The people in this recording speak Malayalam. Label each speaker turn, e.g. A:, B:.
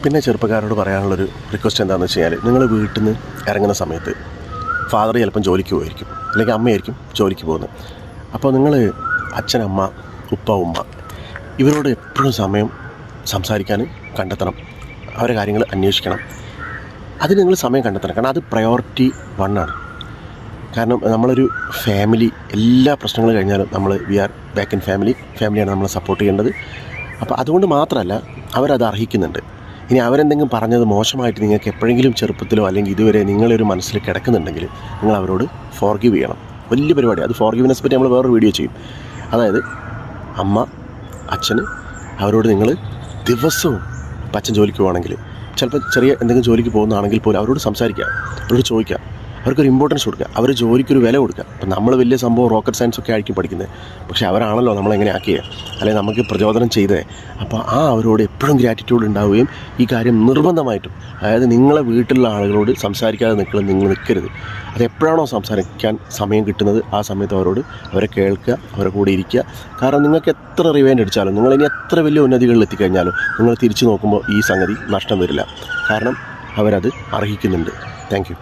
A: പിന്നെ ചെറുപ്പക്കാരോട് പറയാനുള്ളൊരു റിക്വസ്റ്റ് എന്താണെന്ന് വെച്ച് കഴിഞ്ഞാൽ, നിങ്ങൾ വീട്ടിൽ നിന്ന് ഇറങ്ങുന്ന സമയത്ത് ഫാദർ ചിലപ്പം ജോലിക്ക് പോയിരിക്കും, അല്ലെങ്കിൽ അമ്മയായിരിക്കും ജോലിക്ക് പോകുന്നത്. അപ്പോൾ നിങ്ങൾ അച്ഛൻ, അമ്മ, ഉപ്പ, ഉമ്മ ഇവരോട് എപ്പോഴും സമയം സംസാരിക്കാൻ കണ്ടെത്തണം. അവരെ കാര്യങ്ങൾ അന്വേഷിക്കണം. അതിന് നിങ്ങൾ സമയം കണ്ടെത്തണം. കാരണം അത് പ്രയോറിറ്റി 1 ആണ്. കാരണം നമ്മളൊരു ഫാമിലി, എല്ലാ പ്രശ്നങ്ങളും കഴിഞ്ഞാലും നമ്മൾ വി ആർ ബാക്ക് ഇൻ ഫാമിലിയാണ് നമ്മളെ സപ്പോർട്ട് ചെയ്യേണ്ടത്. അപ്പോൾ അതുകൊണ്ട് മാത്രമല്ല, അവരത് അർഹിക്കുന്നുണ്ട്. ഇനി അവരെന്തെങ്കിലും പറഞ്ഞത് മോശമായിട്ട് നിങ്ങൾക്ക് എപ്പോഴെങ്കിലും ചെറുപ്പത്തിലോ അല്ലെങ്കിൽ ഇതുവരെ നിങ്ങളൊരു മനസ്സിൽ കിടക്കുന്നുണ്ടെങ്കിൽ നിങ്ങൾ അവരോട് ഫോർഗീവ് ചെയ്യണം. വലിയ പരിപാടി. അത് ഫോർഗീവ്നെസ് പറ്റി നമ്മൾ വേറൊരു വീഡിയോ ചെയ്യും. അതായത് അമ്മ, അച്ഛന് അവരോട് നിങ്ങൾ ദിവസവും, ഇപ്പം അച്ഛൻ ജോലിക്ക് പോകുകയാണെങ്കിൽ, ചിലപ്പോൾ ചെറിയ എന്തെങ്കിലും ജോലിക്ക് പോകുന്നതാണെങ്കിൽ പോലും അവരോട് സംസാരിക്കുക, അവരോട് ചോദിക്കുക, അവർക്കൊരു ഇമ്പോർട്ടൻസ് കൊടുക്കുക, അവർ ജോലിക്കൊരു വില കൊടുക്കുക. അപ്പം നമ്മൾ വലിയ സംഭവം റോക്കറ്റ് സയൻസ് ഒക്കെ ആയിരിക്കും പഠിക്കുന്നത്, പക്ഷേ അവരാണല്ലോ നമ്മളെങ്ങനെ ആക്കിയത്, അല്ലെങ്കിൽ നമുക്ക് പ്രചോദനം ചെയ്തത്. അപ്പോൾ അവരോട് എപ്പോഴും ഗ്രാറ്റിറ്റ്യൂഡ് ഉണ്ടാവുകയും ഈ കാര്യം നിർബന്ധമായിട്ടും, അതായത് നിങ്ങളെ വീട്ടിലുള്ള ആളുകളോട് സംസാരിക്കാതെ നിങ്ങൾ നിൽക്കരുത്. അതെപ്പോഴാണോ സംസാരിക്കാൻ സമയം കിട്ടുന്നത് ആ സമയത്ത് അവരെ കേൾക്കുക, അവരെ കൂടെ ഇരിക്കുക. കാരണം നിങ്ങൾക്ക് എത്ര റിവൈൻഡ് അടിച്ചാലും, നിങ്ങളിനി എത്ര വലിയ ഉന്നതികളിൽ എത്തിക്കഴിഞ്ഞാലും നിങ്ങൾ തിരിച്ചു നോക്കുമ്പോൾ ഈ സംഗതി നഷ്ടം വരില്ല. കാരണം അവരത് അർഹിക്കുന്നുണ്ട്. Thank you.